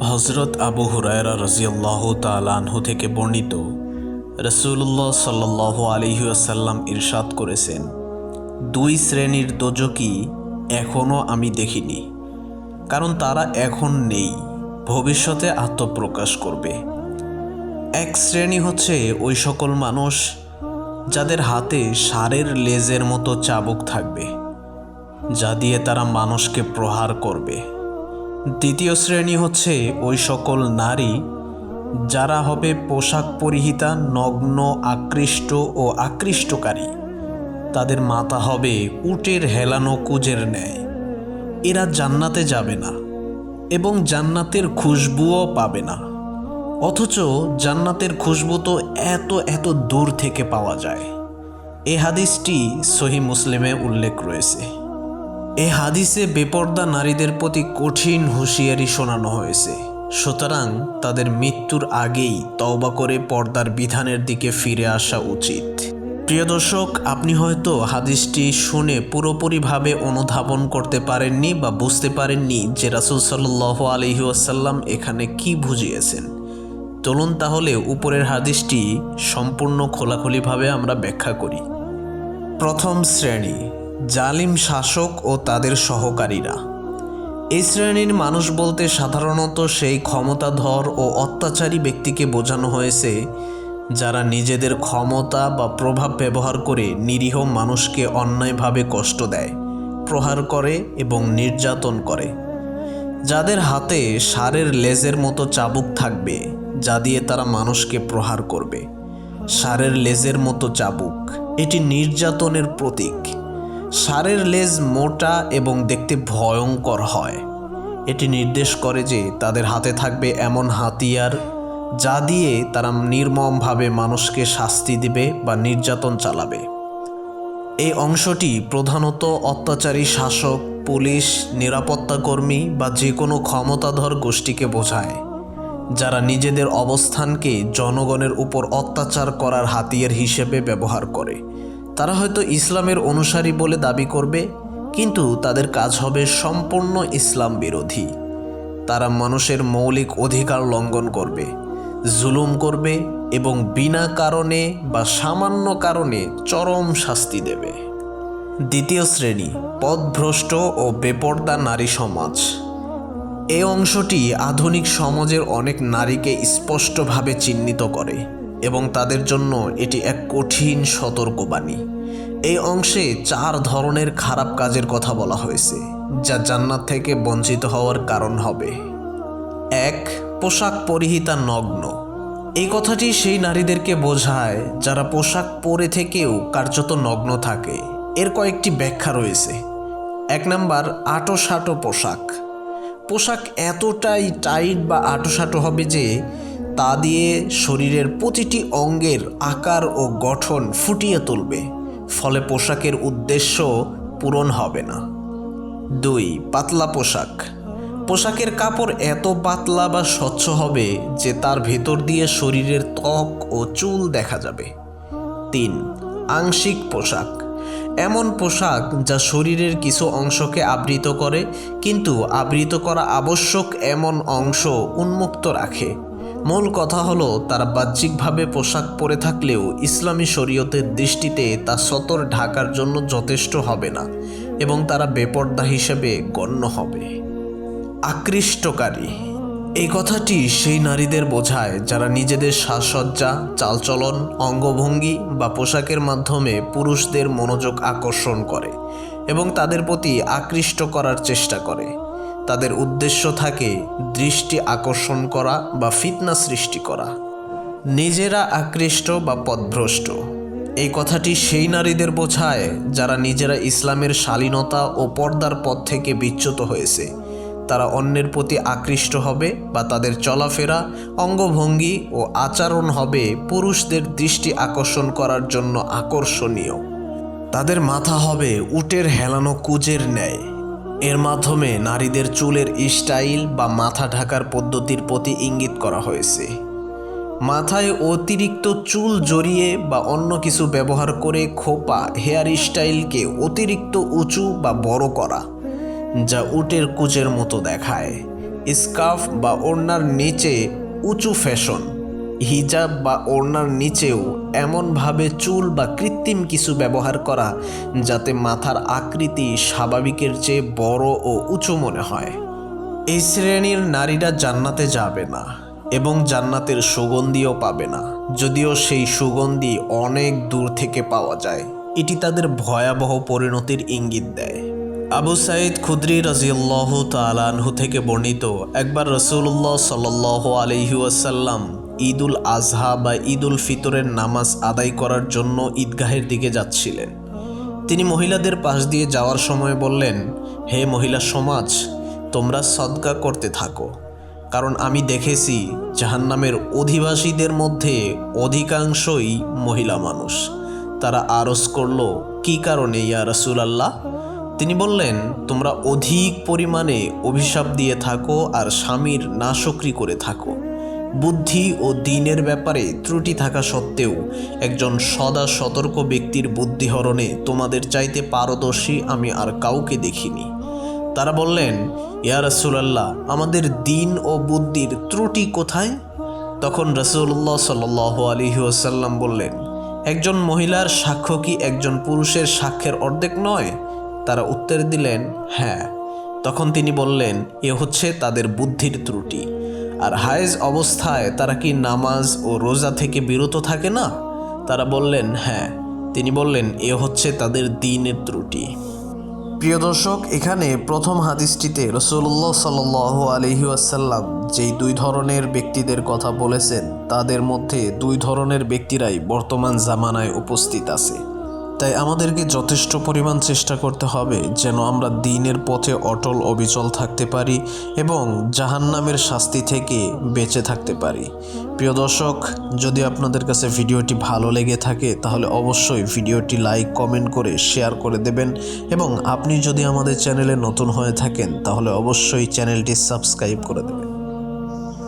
হযরত আবু হুরায়রা রাদিয়াল্লাহু তাআলা আনহু থেকে বর্ণিত, রাসূলুল্লাহ সাল্লাল্লাহু আলাইহি ওয়াসাল্লাম ইরশাদ করেছেন, দুই শ্রেণীর দোজখী এখনও আমি দেখিনি, কারণ তারা এখন নেই, ভবিষ্যতে আত্মপ্রকাশ করবে। এক শ্রেণী হচ্ছে ওই সকল মানুষ যাদের হাতে ষাঁড়ের লেজের মতো চাবুক থাকবে, যা দিয়ে তারা মানুষকে প্রহার করবে। দ্বিতীয় শ্রেণী হচ্ছে ওই সকল নারী যারা হবে পোশাক পরিহিতা, নগ্ন, আকৃষ্ট ও আকৃষ্টকারী। তাদের মাথা হবে উটের হেলানো কুজের ন্যায়। এরা জান্নাতে যাবে না এবং জান্নাতের খুশবুও পাবে না, অথচ জান্নাতের খুশবু তো এত এত দূর থেকে পাওয়া যায়। এই হাদিসটি সহিহ মুসলিমে উল্লেখ রয়েছে। এই হাদিসে বেপর্দা নারীদের প্রতি কঠিন হুঁশিয়ারি শোনানো হয়েছে, সুতরাং তাদের মৃত্যুর আগেই তওবা করে পর্দার বিধানের দিকে ফিরে আসা উচিত। প্রিয় দর্শক, আপনি হয়তো হাদিসটি শুনে পুরোপুরিভাবে অনুধাবন করতে পারেননি বা বুঝতে পারেননি যে রাসূল সাল্লাল্লাহু আলাইহি ওয়াসাল্লাম এখানে কি বুঝিয়েছেন। চলুন তাহলে উপরের হাদিসটি সম্পূর্ণ খোলাখুলিভাবে আমরা ব্যাখ্যা করি। প্রথম শ্রেণী, জালিম শাসক ও তাদের সহকারীরা। এই শ্রেণীর মানুষ বলতে সাধারণত সেই ক্ষমতাধর ও অত্যাচারী ব্যক্তিকে বোঝানো হয়েছে যারা নিজেদের ক্ষমতা বা প্রভাব ব্যবহার করে নিরীহ মানুষকে অন্যায়ভাবে কষ্ট দেয়, প্রহার করে এবং নির্যাতন করে। যাদের হাতে ষাঁড়ের লেজের মতো চাবুক থাকবে, যা দিয়ে তারা মানুষকে প্রহার করবে। ষাঁড়ের লেজের মতো চাবুক, এটি নির্যাতনের প্রতীক। ষাঁড়ের লেজ মোটা এবং দেখতে ভয়ঙ্কর হয়। এটি নির্দেশ করে যে তাদের হাতে থাকবে এমন হাতিয়ার যা দিয়ে তারা নির্মমভাবে মানুষকে শাস্তি দিবে বা নির্যাতন চালাবে। এই অংশটি প্রধানত অত্যাচারী শাসক, পুলিশ, নিরাপত্তাকর্মী বা যে কোনো ক্ষমতাধর গোষ্ঠীকে বোঝায়, যারা নিজেদের অবস্থানকে জনগণের উপর অত্যাচার করার হাতিয়ার হিসেবে ব্যবহার করে। তারা হয়তো ইসলামের অনুসারী বলে দাবি করবে, কিন্তু তাদের কাজ হবে সম্পূর্ণ ইসলাম বিরোধী। তারা মানুষের মৌলিক অধিকার লঙ্ঘন করবে, জুলুম করবে এবং বিনা কারণে বা সামান্য কারণে চরম শাস্তি দেবে। দ্বিতীয় শ্রেণী, পথভ্রষ্ট ও বেপর্দা নারী সমাজ। এই অংশটি আধুনিক সমাজের অনেক নারীকে স্পষ্টভাবে চিহ্নিত করে এবং তাদের জন্য এটি এক কঠিন সতর্কবাণী। এই অংশে 4 ধরনের খারাপ কাজের কথা বলা হয়েছে, যা জান্নাত থেকে বঞ্চিত হওয়ার কারণ হবে। 1. পোশাক পরিহিতা নগ্ন। এই কথাটি সেই নারীদেরকে বোঝায় যারা পোশাক পরে থেকেও কার্যত নগ্ন থাকে। এর কয়েকটি ব্যাখ্যা রয়েছে। 1 নাম্বার, আঁটোসাঁটো পোশাক। পোশাক এতটাই টাইট বা আঁটোসাঁটো হবে যে তা দিয়ে শরীরের প্রতিটি অঙ্গের আকার ও গঠন ফুটিয়ে তুলবে, ফলে পোশাকের উদ্দেশ্য পূরণ হবে না। 2. পাতলা পোশাক। পোশাকের কাপড় এত পাতলা বা স্বচ্ছ হবে যে তার ভেতর দিয়ে শরীরের ত্বক ও চুল দেখা যাবে। 3. আংশিক পোশাক। এমন পোশাক যা শরীরের কিছু অংশকে আবৃত করে, কিন্তু আবৃত করা আবশ্যক এমন অংশ উন্মুক্ত রাখে। মূল কথা হলো, তারা বাহ্যিকভাবে পোশাক পরে থাকলেও ইসলামী শরীয়তের দৃষ্টিতে তা সতর ঢাকার জন্য যথেষ্ট হবে না এবং তারা বেপর্দা হিসেবে গণ্য হবে। আকৃষ্টকারী। এই কথাটি সেই নারীদের বোঝায় যারা নিজেদের সাজসজ্জা, চালচলন, অঙ্গভঙ্গি বা পোশাকের মাধ্যমে পুরুষদের মনোযোগ আকর্ষণ করে এবং তাদের প্রতি আকৃষ্ট করার চেষ্টা করে। তাদের উদ্দেশ্য থাকে দৃষ্টি আকর্ষণ করা বা ফিতনা সৃষ্টি করা। নিজেরা আকৃষ্ট বা পথভ্রষ্ট। এই কথাটি সেই নারীদের বোঝায় যারা নিজেরা ইসলামের শালীনতা ও পর্দার পথ থেকে বিচ্যুত হয়েছে। তারা অন্যের প্রতি আকৃষ্ট হবে বা তাদের চলাফেরা, অঙ্গভঙ্গি ও আচরণ হবে পুরুষদের দৃষ্টি আকর্ষণ করার জন্য আকর্ষণীয়। তাদের মাথা হবে উটের হেলানো কুজের ন্যায়। এর মাধ্যমে নারীদের চুলের স্টাইল বা মাথা ঢাকার পদ্ধতির প্রতি ইঙ্গিত করা হয়েছে। মাথায় অতিরিক্ত চুল জড়িয়ে বা অন্য কিছু ব্যবহার করে খোপা হেয়ার স্টাইলকে অতিরিক্ত উঁচু বা বড় করা, যা উটের কুচের মতো দেখায়। স্কার্ফ বা ওড়নার নিচে উঁচু ফ্যাশন, হিজাব বা ওড়নার নিচেও এমনভাবে চুল বা কৃত্রিম কিছু ব্যবহার করা যাতে মাথার আকৃতি স্বাভাবিকের চেয়ে বড় ও উঁচু মনে হয়। এই শ্রেণীর নারীরা জান্নাতে যাবে না এবং জান্নাতের সুগন্ধিও পাবে না, যদিও সেই সুগন্ধি অনেক দূর থেকে পাওয়া যায়। এটি তাদের ভয়াবহ পরিণতির ইঙ্গিত দেয়। আবু সাঈদ খুদরি রাদিয়াল্লাহু তাআলা আনহু থেকে বর্ণিত, একবার রাসূলুল্লাহ সাল্লাল্লাহু আলাইহি ওয়াসাল্লাম ঈদুল আজহা বা ঈদুল ফিতরের নামাজ আদায় করার জন্য ঈদগাহের দিকে যাচ্ছিলেন। তিনি মহিলাদের পাশ দিয়ে যাওয়ার সময় বললেন, হে মহিলা সমাজ, তোমরা সদকা করতে থাকো, কারণ আমি দেখেছি জাহান্নামের অধিবাসীদের মধ্যে অধিকাংশই মহিলা মানুষ। তারা আরজ করল, কি কারণে ইয়া রাসূলুল্লাহ? তিনি বললেন, তোমরা অধিক পরিমাণে অভিশাপ দিয়ে থাকো আর স্বামীর নাশকরি করে থাকো। বুদ্ধি ও দ্বীনের ব্যাপারে ত্রুটি থাকা সত্ত্বেও একজন সদা সতর্ক ব্যক্তির বুদ্ধিহরণে তোমাদের চাইতে পারদর্শী আমি আর কাউকে দেখিনি। তারা বললেন, ইয়া রাসূলুল্লাহ, আমাদের দ্বীন ও বুদ্ধির ত্রুটি কোথায়? তখন রাসূলুল্লাহ সাল্লাল্লাহু আলাইহি ওয়াসাল্লাম বললেন, একজন মহিলার সাক্ষ্য কি একজন পুরুষের সাক্ষ্যের অর্ধেক নয়? তারা উত্তর দিলেন, হ্যাঁ। তখন তিনি বললেন, এ হচ্ছে তাদের বুদ্ধির ত্রুটি। আর হায়েজ অবস্থায় তারা কি নামাজ ও রোজা থেকে বিরত থাকে না? তারা বললেন, হ্যাঁ। তিনি বললেন, এ হচ্ছে তাদের দ্বীনের ত্রুটি। প্রিয় দর্শক, এখানে প্রথম হাদিসটিতে রাসূলুল্লাহ সাল্লাল্লাহু আলাইহি ওয়াসাল্লাম যেই দুই ধরনের ব্যক্তিদের কথা বলেছেন, তাদের মধ্যে দুই ধরনের ব্যক্তিরাই বর্তমান জামানায় উপস্থিত আছে। তাই আমাদেরকে যথেষ্ট পরিমাণ চেষ্টা করতে হবে যেন আমরা দ্বীনের পথে অটল অবিচল থাকতে পারি এবং জাহান্নামের শাস্তি থেকে বেঁচে থাকতে পারি। প্রিয় দর্শক, যদি আপনাদের কাছে ভিডিওটি ভালো লেগে থাকে তাহলে অবশ্যই ভিডিওটি লাইক, কমেন্ট করে শেয়ার করে দেবেন এবং আপনি যদি আমাদের চ্যানেলে নতুন হয়ে থাকেন তাহলে অবশ্যই চ্যানেলটি সাবস্ক্রাইব করে দেবেন।